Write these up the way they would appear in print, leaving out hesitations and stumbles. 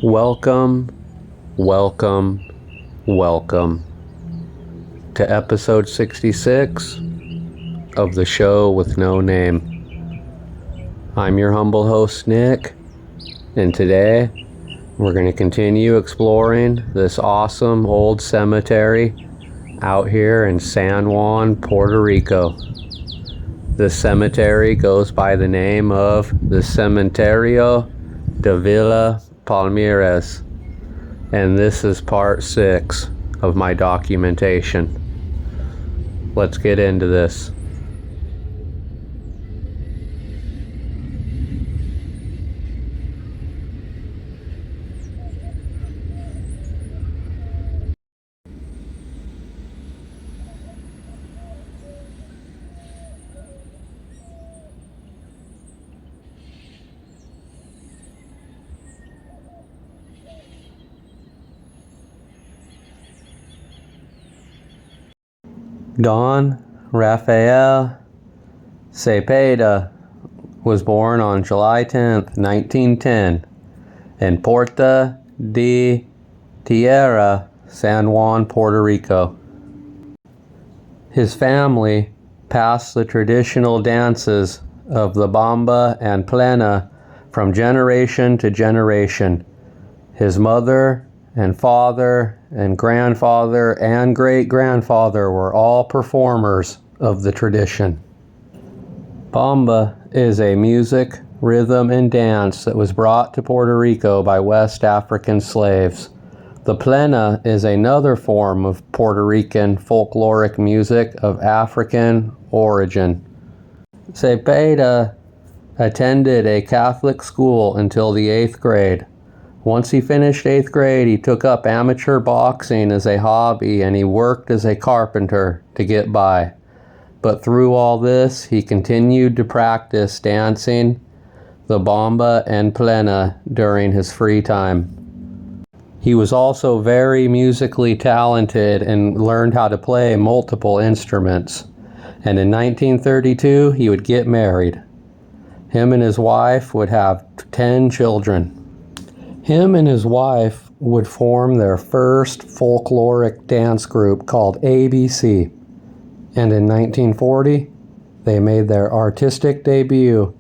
Welcome, welcome, welcome to episode 66 of the show with no name. I'm your humble host, Nick, and today we're going to continue exploring this awesome old cemetery out here in San Juan, Puerto Rico. This cemetery goes by the name of the Cementerio de Villa Palmeras, and this is part 6 of my documentation. Let's get into this. Don Rafael Cepeda was born on July 10th, 1910 in Puerto de Tierra, San Juan, Puerto Rico. His family passed the traditional dances of the bamba and plena from generation to generation. His mother and father and grandfather and great-grandfather were all performers of the tradition. Bamba is a music, rhythm, and dance that was brought to Puerto Rico by West African slaves. The plena is another form of Puerto Rican folkloric music of African origin. Cepeda attended a Catholic school until the 8th grade. Once he finished 8th grade, he took up amateur boxing as a hobby and he worked as a carpenter to get by. But through all this, he continued to practice dancing the bamba and plena during his free time. He was also very musically talented and learned how to play multiple instruments. And in 1932, he would get married. Him and his wife would have 10 children. Him and his wife would form their first folkloric dance group called ABC. And in 1940, they made their artistic debut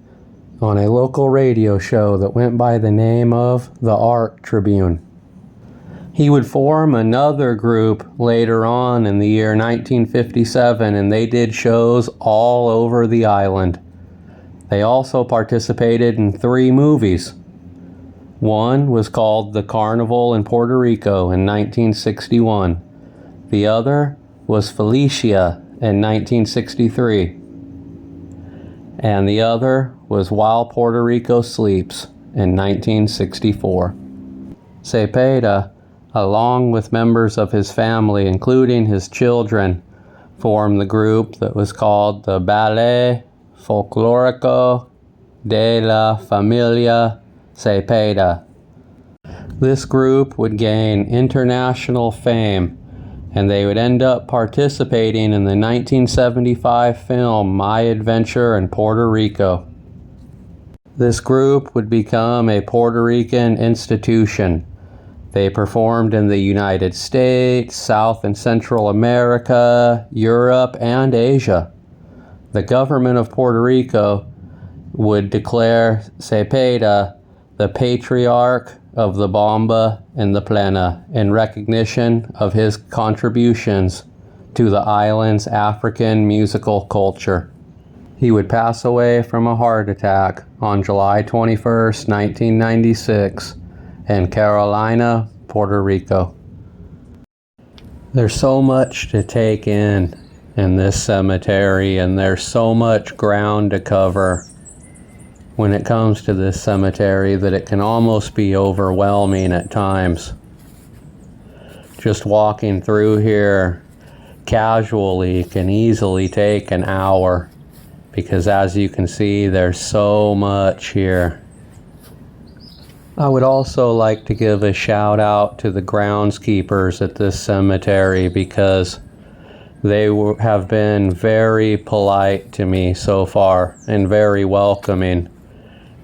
on a local radio show that went by the name of the Art Tribune. He would form another group later on in the year 1957, and they did shows all over the island. They also participated in 3 movies. One was called The Carnival in Puerto Rico in 1961. The other was Felicia in 1963. And the other was While Puerto Rico Sleeps in 1964. Cepeda, along with members of his family, including his children, formed the group that was called the Ballet Folclórico de la Familia Cepeda. This group would gain international fame, and they would end up participating in the 1975 film My Adventure in Puerto Rico. This group would become a Puerto Rican institution. They performed in the United States, South and Central America, Europe, and Asia. The government of Puerto Rico would declare Cepeda the patriarch of the bamba and the plena in recognition of his contributions to the island's African musical culture. He would pass away from a heart attack on July 21st, 1996 in Carolina, Puerto Rico. There's so much to take in this cemetery, and there's so much ground to cover when it comes to this cemetery that it can almost be overwhelming at times. Just walking through here casually can easily take an hour, because as you can see, there's so much here. I would also like to give a shout out to the groundskeepers at this cemetery, because they have been very polite to me so far and very welcoming,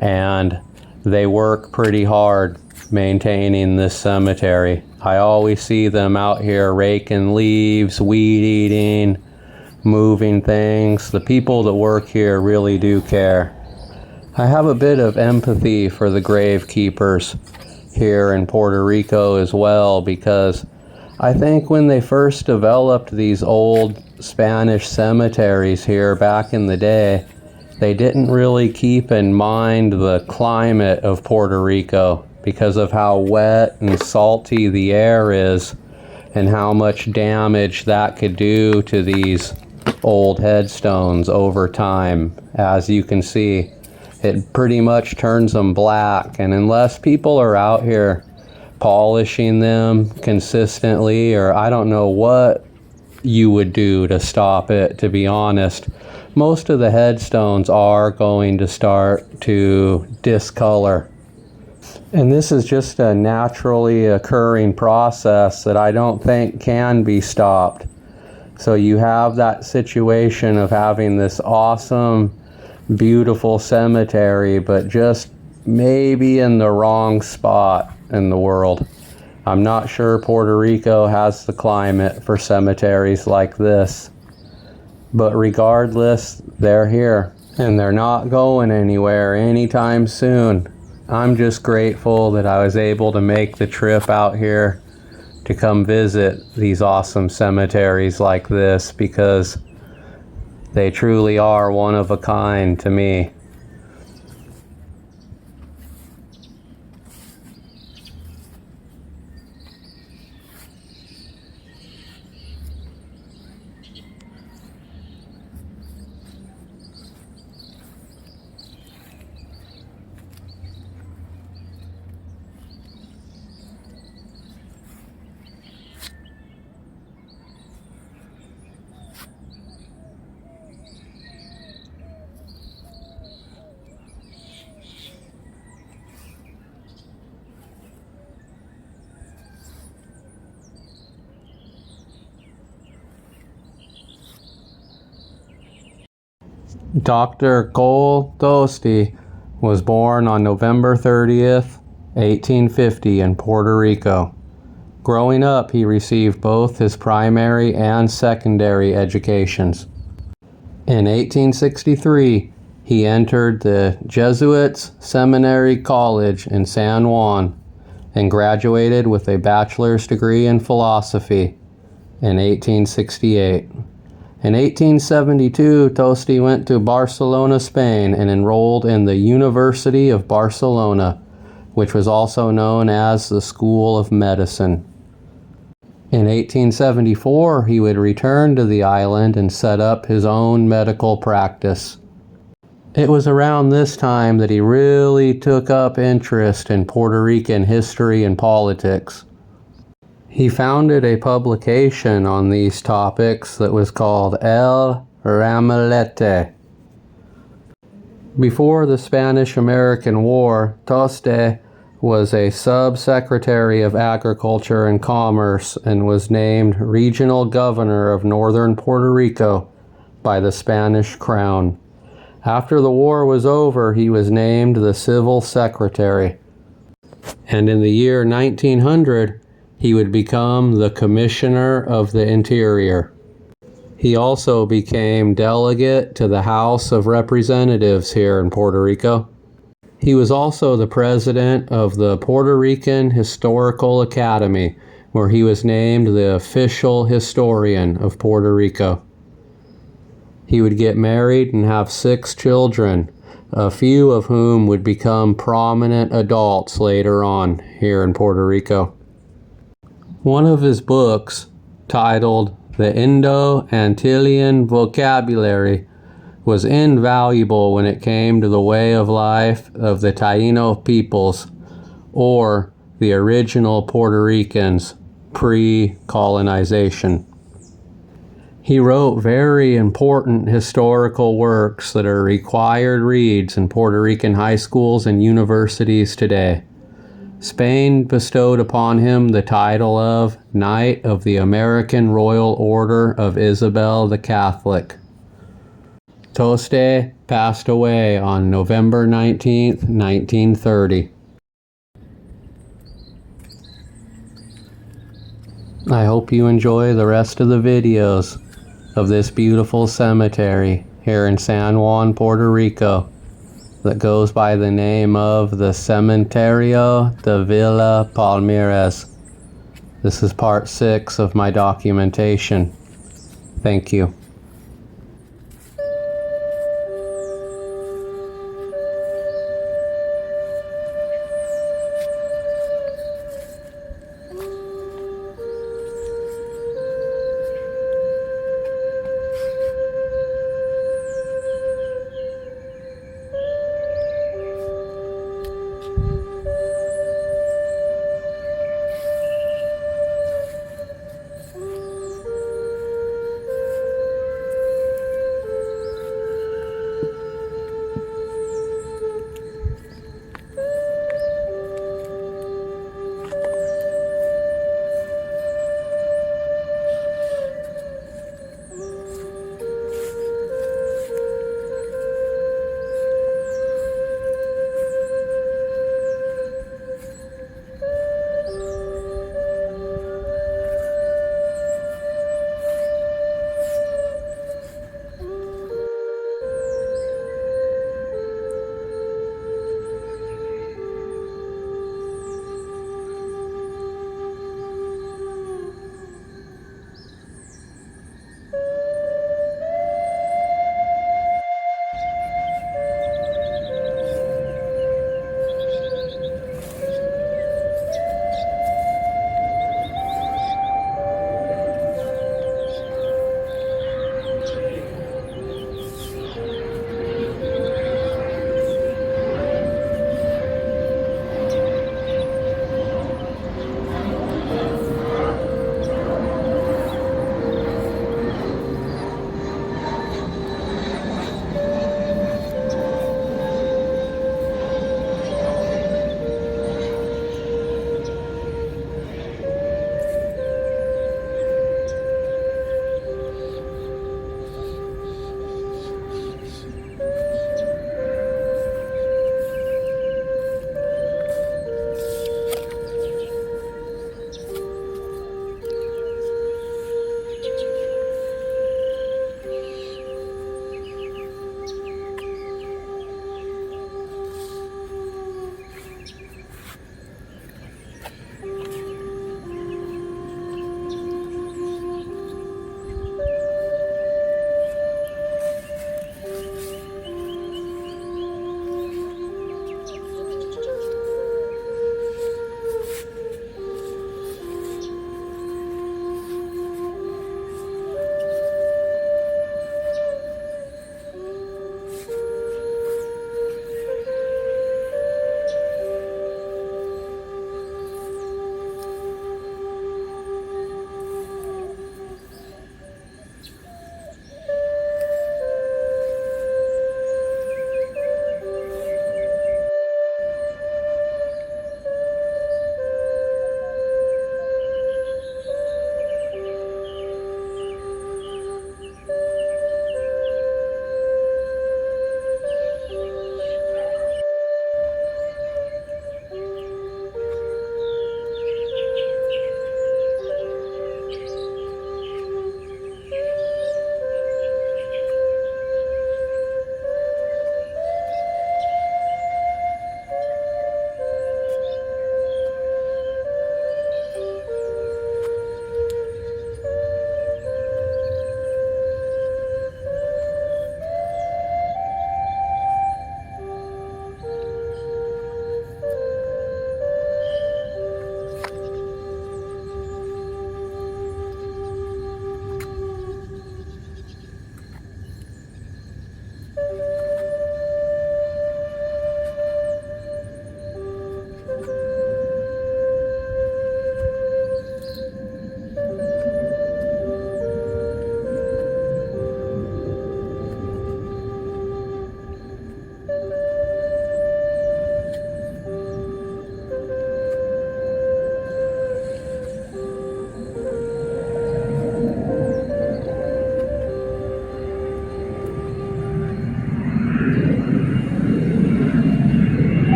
and they work pretty hard maintaining this cemetery. I always see them out here raking leaves, weed eating, moving things. The people that work here really do care. I have a bit of empathy for the grave keepers here in Puerto Rico as well, because I think when they first developed these old Spanish cemeteries here back in the day, they didn't really keep in mind the climate of Puerto Rico because of how wet and salty the air is and how much damage that could do to these old headstones over time. As you can see, it pretty much turns them black, and unless people are out here polishing them consistently, or I don't know what you would do to stop it, to be honest, most of the headstones are going to start to discolor. And this is just a naturally occurring process that I don't think can be stopped. So you have that situation of having this awesome, beautiful cemetery, but just maybe in the wrong spot in the world. I'm not sure Puerto Rico has the climate for cemeteries like this. But regardless, they're here, and they're not going anywhere anytime soon. I'm just grateful that I was able to make the trip out here to come visit these awesome cemeteries like this, because they truly are one of a kind to me. Dr. Cole Tosti was born on November 30th, 1850 in Puerto Rico. Growing up, he received both his primary and secondary educations. In 1863, he entered the Jesuits Seminary College in San Juan and graduated with a bachelor's degree in philosophy in 1868. In 1872, Tosti went to Barcelona, Spain, and enrolled in the University of Barcelona, which was also known as the School of Medicine. In 1874, he would return to the island and set up his own medical practice. It was around this time that he really took up interest in Puerto Rican history and politics. He founded a publication on these topics that was called El Ramalete. Before the Spanish-American War, Tosti was a sub-secretary of Agriculture and Commerce and was named regional governor of northern Puerto Rico by the Spanish crown. After the war was over, he was named the civil secretary. And in the year 1900, he would become the Commissioner of the Interior. He also became delegate to the House of Representatives here in Puerto Rico. He was also the president of the Puerto Rican Historical Academy, where he was named the official historian of Puerto Rico. He would get married and have 6 children, a few of whom would become prominent adults later on here in Puerto Rico. One of his books, titled The Indo-Antillean Vocabulary, was invaluable when it came to the way of life of the Taíno peoples, or the original Puerto Ricans, pre-colonization. He wrote very important historical works that are required reads in Puerto Rican high schools and universities today. Spain bestowed upon him the title of Knight of the American Royal Order of Isabel the Catholic. Tosti passed away on November 19, 1930. I hope you enjoy the rest of the videos of this beautiful cemetery here in San Juan, Puerto Rico, that goes by the name of the Cementerio de Villa Palmeras. This is part 6 of my documentation. Thank you.